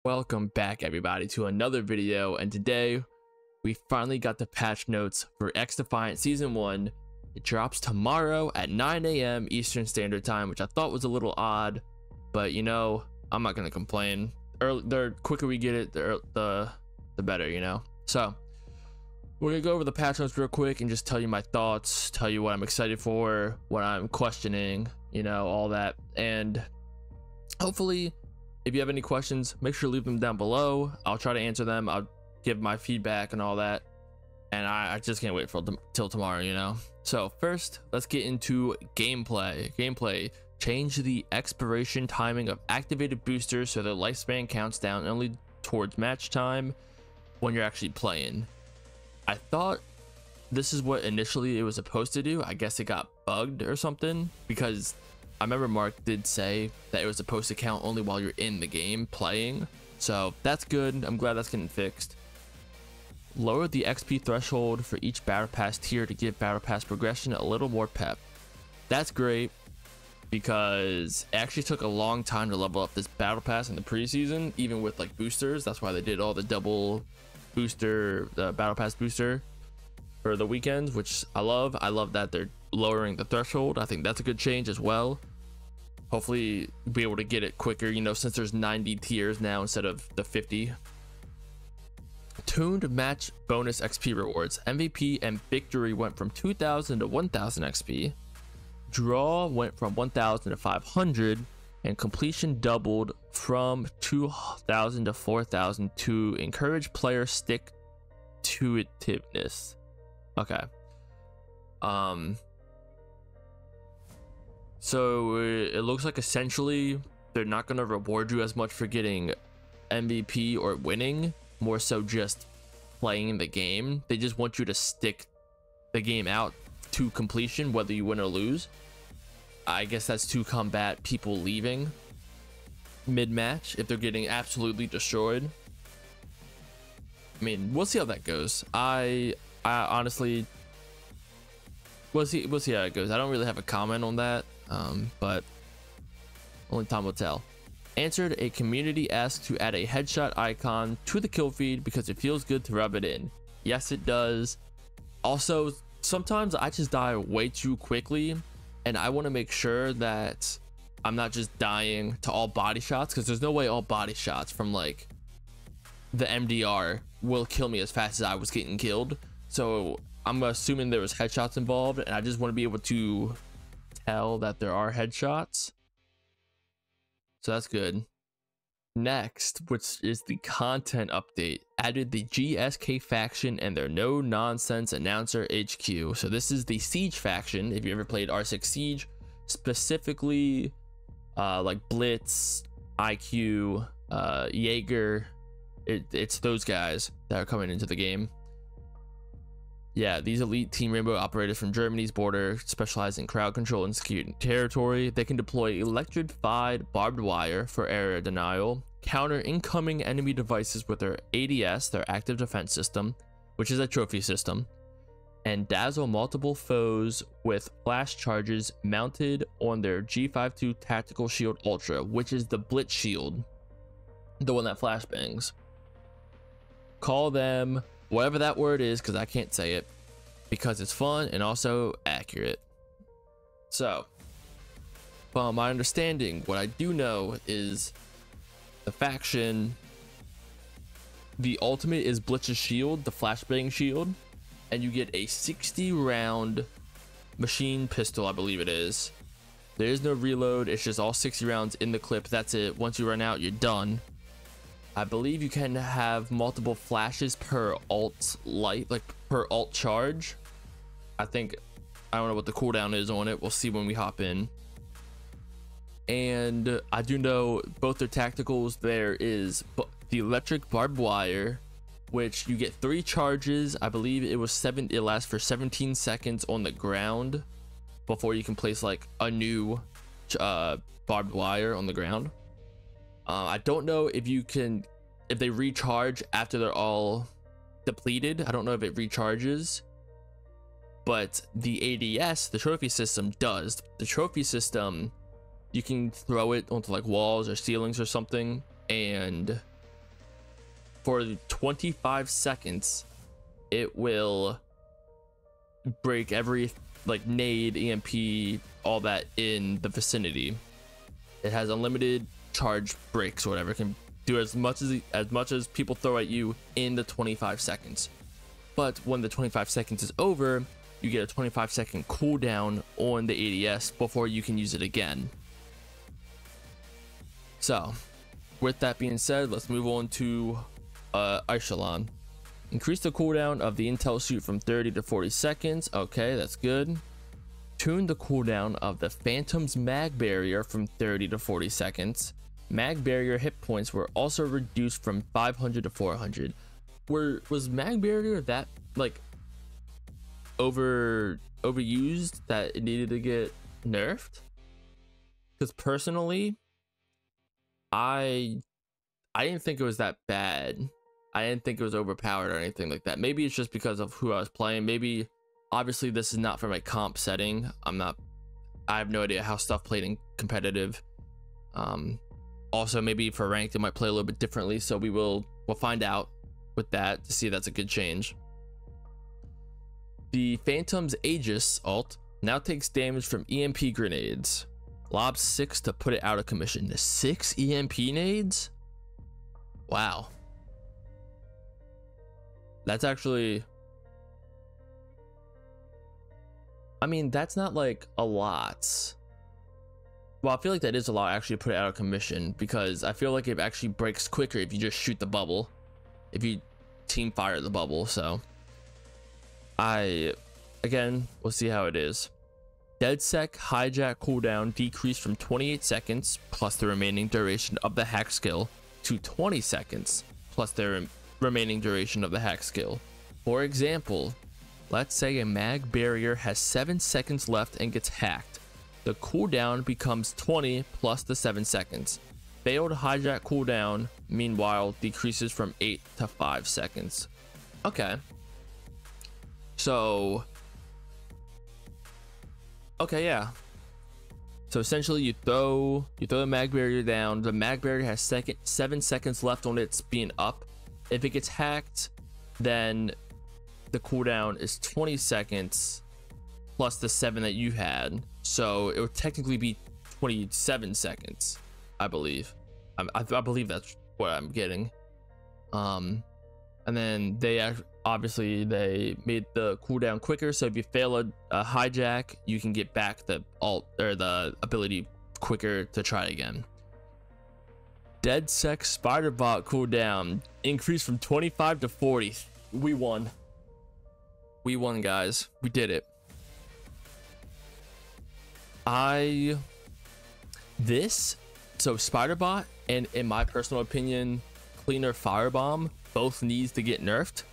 Welcome back everybody to another video, and today we finally got the patch notes for XDefiant Season 1. It drops tomorrow at 9 a.m. Eastern Standard Time, which I thought was a little odd, but you know, I'm not gonna complain. The quicker we get it, the better, you know. So we're gonna go over the patch notes real quick and just tell you my thoughts, tell you what I'm excited for, what I'm questioning, you know, all that. And hopefully, if you have any questions, make sure to leave them down below. I'll try to answer them. I'll give my feedback and all that. And I just can't wait for till tomorrow, you know. So first, let's get into gameplay. Change the expiration timing of activated boosters so their lifespan counts down only towards match time when you're actually playing. I thought this is what initially it was supposed to do. I guess it got bugged or something, because I remember Mark did say that it was supposed to count only while you're in the game playing. So that's good. I'm glad that's getting fixed. Lower the XP threshold for each Battle Pass tier to give Battle Pass progression a little more pep. That's great, because it actually took a long time to level up this Battle Pass in the preseason, even with like boosters. That's why they did all the double booster, the Battle Pass booster for the weekends, which I love. I love that they're lowering the threshold. I think that's a good change as well. Hopefully be able to get it quicker, you know, since there's 90 tiers now instead of the 50. Tuned match bonus XP rewards. MVP and victory went from 2,000 to 1,000 XP. Draw went from 1,000 to 500, and completion doubled from 2,000 to 4,000 to encourage player stick to itiveness. Okay. So it looks like essentially they're not going to reward you as much for getting MVP or winning, more so just playing the game. They just want you to stick the game out to completion, whether you win or lose. I guess that's to combat people leaving mid-match if they're getting absolutely destroyed. I mean, we'll see how that goes. I honestly, we'll see how it goes. I don't really have a comment on that, but only time will tell. Answered a community ask to add a headshot icon to the kill feed because it feels good to rub it in. Yes, it does. Also, sometimes I just die way too quickly, and I want to make sure that I'm not just dying to all body shots, because there's no way all body shots from like the MDR will kill me as fast as I was getting killed. So I'm assuming there was headshots involved, and I just want to be able to tell that there are headshots. So that's good. Next, which is the content update, added the GSK faction and their no nonsense announcer HQ. So this is the Siege faction. If you ever played R6 Siege, specifically like Blitz, IQ, Jaeger, it's those guys that are coming into the game. Yeah, these elite Team Rainbow operators from Germany's border specialize in crowd control and securing territory. They can deploy electrified barbed wire for area denial, counter incoming enemy devices with their ADS, their active defense system, which is a trophy system, and dazzle multiple foes with flash charges mounted on their G52 Tactical Shield Ultra, which is the Blitz shield, the one that flashbangs. Call them whatever that word is, because I can't say it, because it's fun and also accurate. So, from my understanding, what I do know is the faction, the ultimate is Blitz's shield, the flashbang shield, and you get a 60 round machine pistol, I believe it is. There is no reload, it's just all 60 rounds in the clip. That's it. Once you run out, you're done. I believe you can have multiple flashes per alt light, like per alt charge. I don't know what the cooldown is on it. We'll see when we hop in. And I do know both their tacticals. There is the electric barbed wire, which you get 3 charges. I believe it lasts for 17 seconds on the ground before you can place like a new barbed wire on the ground. I don't know if they recharge after they're all depleted. I don't know if it recharges, but the ADS, the trophy system, does. The trophy system, you can throw it onto like walls or ceilings or something, and for 25 seconds, it will break every like nade, EMP, all that in the vicinity. It has unlimited charge breaks or whatever. It can do as much as people throw at you in the 25 seconds. But when the 25 seconds is over, you get a 25-second cooldown on the ADS before you can use it again. So, with that being said, let's move on to Echelon. Increase the cooldown of the intel suit from 30 to 40 seconds. Okay, that's good. Tune the cooldown of the Phantom's mag barrier from 30 to 40 seconds. Mag barrier hit points were also reduced from 500 to 400. Was mag barrier that like overused that it needed to get nerfed? Because personally, I didn't think it was that bad. I didn't think it was overpowered or anything like that. Maybe it's just because of who I was playing. Maybe, obviously, this is not for my comp setting. I have no idea how stuff played in competitive. Also, maybe for ranked, it might play a little bit differently. So we'll find out with that to see if that's a good change. The Phantom's Aegis ult now takes damage from EMP grenades. Lob 6 to put it out of commission. The 6 EMP nades? Wow. That's actually... I mean, that's not like a lot. Well, I feel like that is a lot actually to put it out of commission, because I feel like it actually breaks quicker if you just shoot the bubble. If you team fire the bubble, so... Again, we'll see how it is. DedSec hijack cooldown decreased from 28 seconds plus the remaining duration of the hack skill to 20 seconds plus the remaining duration of the hack skill. For example, let's say a mag barrier has 7 seconds left and gets hacked. The cooldown becomes 20 plus the 7 seconds. Failed hijack cooldown, meanwhile, decreases from 8 to 5 seconds. Okay. So... okay, yeah. So essentially you throw the mag barrier down. The mag barrier has 7 seconds left on its being up. If it gets hacked, then the cooldown is 20 seconds plus the 7 that you had. So it would technically be 27 seconds, I believe. I believe that's what I'm getting. And then they obviously they made the cooldown quicker, so if you fail a hijack, you can get back the ult or the ability quicker to try again. DedSec Spiderbot cooldown increased from 25 to 40. We won. We won, guys. We did it. So Spiderbot and, in my personal opinion, Cleaner Firebomb both needs to get nerfed.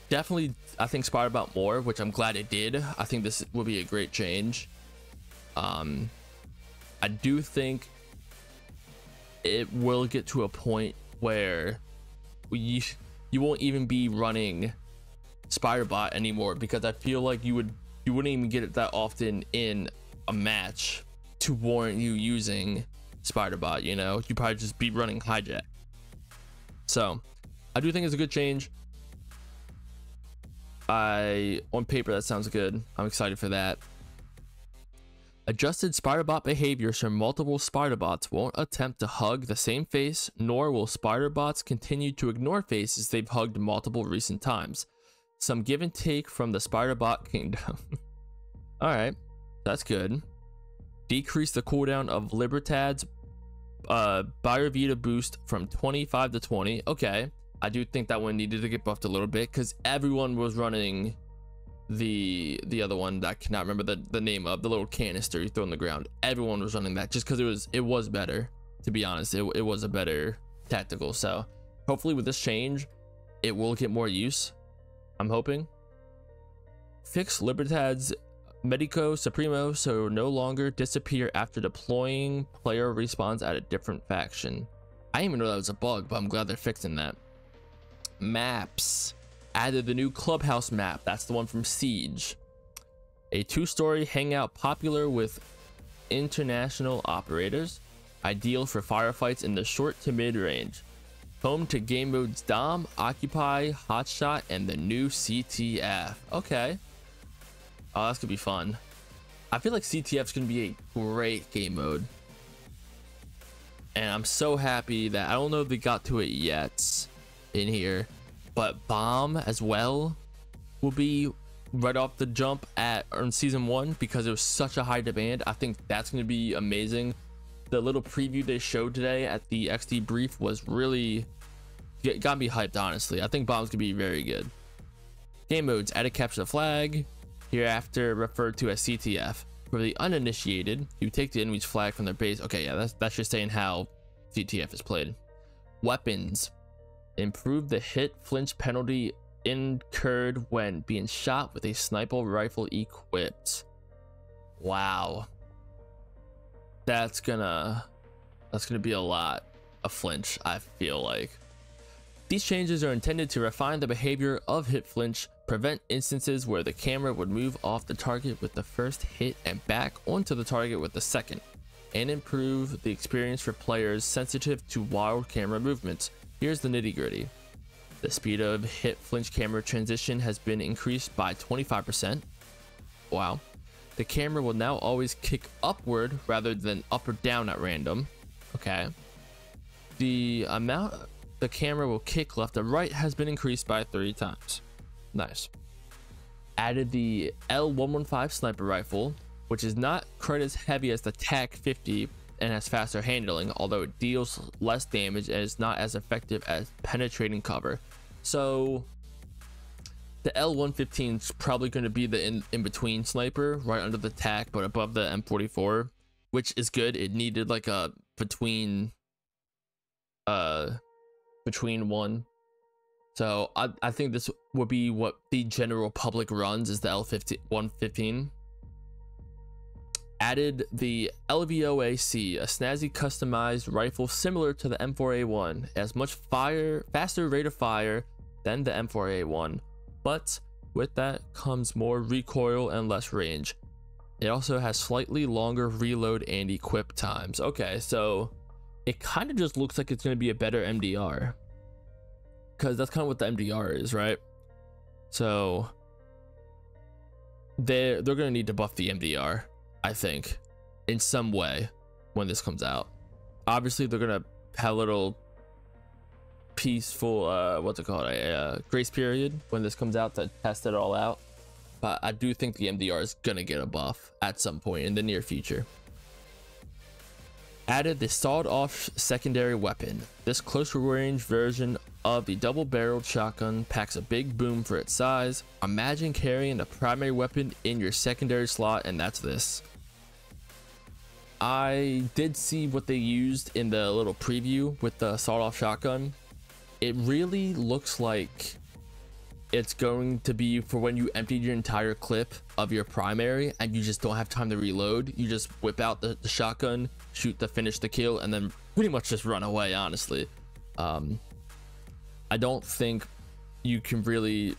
Definitely I think Spiderbot more, which I'm glad it did. I think this will be a great change. I do think it will get to a point where you won't even be running Spiderbot anymore, because I feel like you wouldn't even get it that often in a match to warrant you using Spiderbot. You know, you'd probably just be running hijack. So I do think it's a good change. On paper, that sounds good. I'm excited for that. Adjusted Spiderbot behavior so multiple Spiderbots won't attempt to hug the same face, nor will Spiderbots continue to ignore faces they've hugged multiple recent times. Some give and take from the Spiderbot kingdom. Alright, that's good. Decrease the cooldown of Libertad's Bayervita boost from 25 to 20. Okay, I do think that one needed to get buffed a little bit, because everyone was running the other one that I cannot remember the name of, the little canister you throw on the ground. Everyone was running that just because it was better, to be honest. It was a better tactical. So hopefully with this change it will get more use, I'm hoping. Fix Libertad's Medico Supremo so no longer disappear after deploying. Player respawns at a different faction. I didn't even know that was a bug, but I'm glad they're fixing that. Maps. Added the new clubhouse map. That's the one from Siege. A 2-story hangout popular with international operators. Ideal for firefights in the short to mid range. Home to game modes Dom, Occupy, Hotshot, and the new CTF. Okay. Oh, that's gonna be fun. I feel like CTF's gonna be a great game mode. And I'm so happy that I don't know if they got to it yet in here, but Bomb as well will be right off the jump on season 1 because it was such a high demand. I think that's going to be amazing. The little preview they showed today at the XD brief was really got me hyped, honestly. I think Bomb's gonna be very good. Game modes: added capture the flag, hereafter referred to as CTF. For the uninitiated, you take the enemy's flag from their base. Okay, yeah, that's just saying how CTF is played. Weapons: improve the hit flinch penalty incurred when being shot with a sniper rifle equipped. Wow, that's gonna be a lot of flinch, I feel like. These changes are intended to refine the behavior of hit flinch, prevent instances where the camera would move off the target with the first hit and back onto the target with the second, and improve the experience for players sensitive to wild camera movements. Here's the nitty-gritty. The speed of hit flinch camera transition has been increased by 25%. Wow. The camera will now always kick upward rather than up or down at random. Okay. The amount the camera will kick left or right has been increased by 3 times. Nice. Added the L115 sniper rifle, which is not quite as heavy as the TAC-50 and has faster handling, although it deals less damage and is not as effective as penetrating cover. So the L115 is probably going to be the in-between sniper, right under the TAC but above the M44, which is good. It needed like a between one. So I think this would be what the general public runs, is the L115. Added the LVOAC, a snazzy customized rifle similar to the M4A1. It has much faster rate of fire than the M4A1, but with that comes more recoil and less range. It also has slightly longer reload and equip times. Okay, so it kind of just looks like it's going to be a better MDR, because that's kind of what the MDR is, right? So they're going to need to buff the MDR, I think, in some way when this comes out. Obviously they're going to have a little peaceful what's it called, a grace period when this comes out to test it all out, but I do think the MDR is going to get a buff at some point in the near future. Added the sawed-off secondary weapon. This close-range version of the double-barreled shotgun packs a big boom for its size. Imagine carrying the primary weapon in your secondary slot, and that's this. I did see what they used in the little preview with the sawed-off shotgun. It really looks like it's going to be for when you emptied your entire clip of your primary and you just don't have time to reload. You just whip out the shotgun, shoot to finish the kill, and then pretty much just run away, honestly. I don't think you can really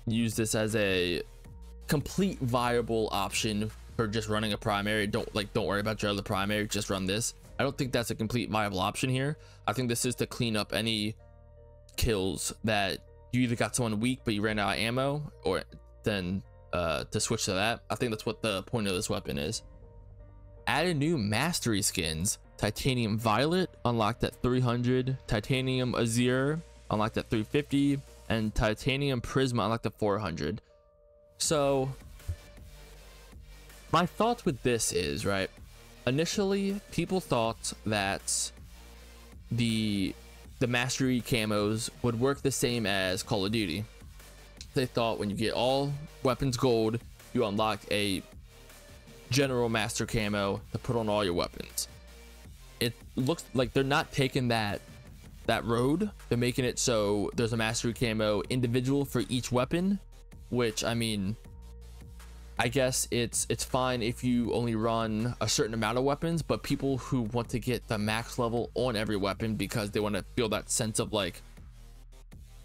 use this as a complete viable option for just running a primary. Don't worry about your other primary, just run this. I don't think that's a complete viable option here. I think this is to clean up any kills that you either got someone weak but you ran out of ammo, or then to switch to that. I think that's what the point of this weapon is. Added new mastery skins: Titanium Violet unlocked at 300, Titanium Azure unlocked at 350, and Titanium Prisma unlocked at 400. So my thoughts with this is, right, initially people thought that the mastery camos would work the same as Call of Duty. They thought when you get all weapons gold, you unlock a general master camo to put on all your weapons. It looks like they're not taking that road. They're making it so there's a mastery camo individual for each weapon, which, I mean, I guess it's fine if you only run a certain amount of weapons, but people who want to get the max level on every weapon because they want to feel that sense of, like,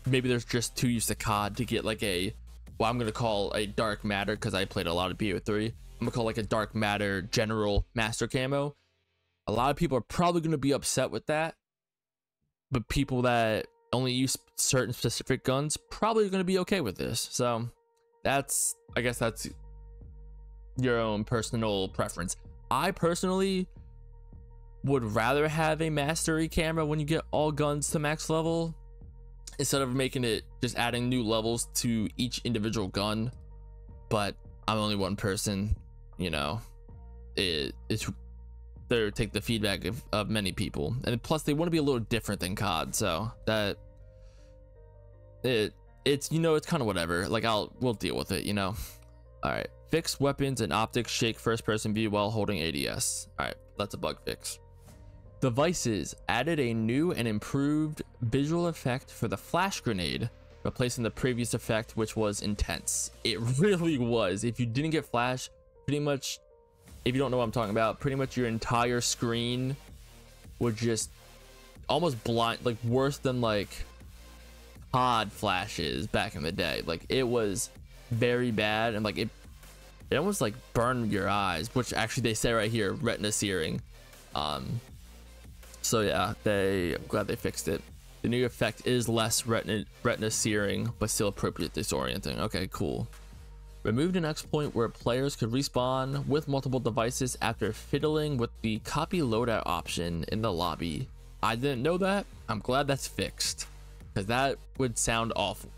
maybe there's just too used to COD to get like a, well, I'm gonna call a dark matter, because I played a lot of BO3. I'm gonna call like a dark matter general master camo. A lot of people are probably gonna be upset with that, but people that only use certain specific guns probably going to be okay with this. So that's, I guess that's your own personal preference. I personally would rather have a mastery camera when you get all guns to max level, instead of making it just adding new levels to each individual gun. But I'm only one person, you know, it's there, take the feedback of many people, and plus they want to be a little different than COD, so that it's, you know, it's kind of whatever. Like we'll deal with it, you know. All right, fixed weapons and optics shake first person view while holding ADS. All right, that's a bug fix. Devices added a new and improved visual effect for the flash grenade, replacing the previous effect, which was intense. It really was. If you didn't get flash, pretty much, if you don't know what I'm talking about, pretty much your entire screen would just almost blind, like worse than like COD flashes back in the day. Like it was very bad, and like it almost like burned your eyes, which actually they say right here, retina searing. So yeah, I'm glad they fixed it. The new effect is less retina searing, but still appropriate disorienting. Okay, cool. Removed an exploit where players could respawn with multiple devices after fiddling with the copy loadout option in the lobby. I didn't know that. I'm glad that's fixed, because that would sound awful.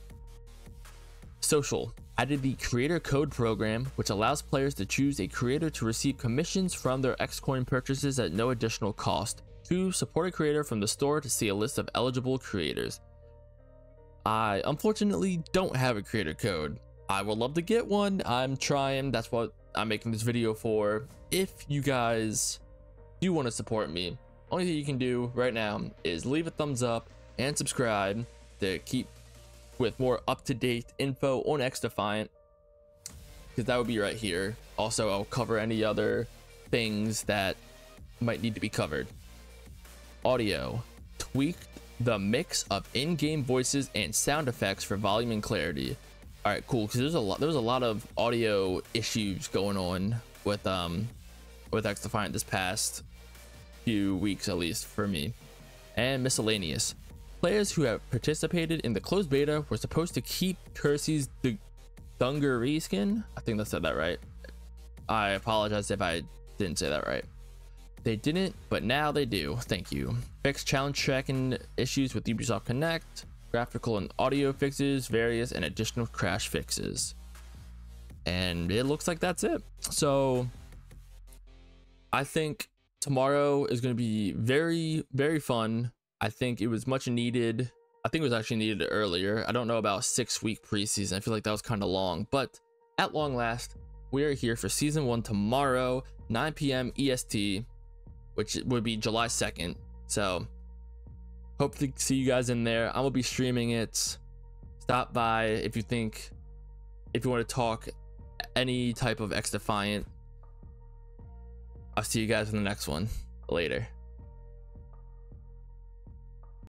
Social added the creator code program, which allows players to choose a creator to receive commissions from their Xcoin purchases at no additional cost. To support a creator from the store to see a list of eligible creators. I unfortunately don't have a creator code. I would love to get one. I'm trying. That's what I'm making this video for. If you guys do want to support me, only thing you can do right now is leave a thumbs up and subscribe to keep with more up-to-date info on XDefiant, because that would be right here. Also, I'll cover any other things that might need to be covered. Audio tweaked the mix of in-game voices and sound effects for volume and clarity. All right, cool, because there was a lot of audio issues going on with XDefiant this past few weeks, at least for me. And miscellaneous. Players who have participated in the closed beta were supposed to keep Kersey's Dungaree skin. I think I said that right. I apologize if I didn't say that right. They didn't, but now they do. Thank you. Fixed challenge tracking issues with Ubisoft Connect, graphical and audio fixes, various and additional crash fixes. And it looks like that's it. So I think tomorrow is going to be very, very fun. I think it was much needed. I think it was actually needed earlier. I don't know about 6-week preseason. I feel like that was kind of long, but at long last, we are here for season 1 tomorrow, 9 p.m. EST. Which would be July 2nd. So hope to see you guys in there. I'm gonna be streaming it. Stop by if you want to talk any type of XDefiant. I'll see you guys in the next one. Later.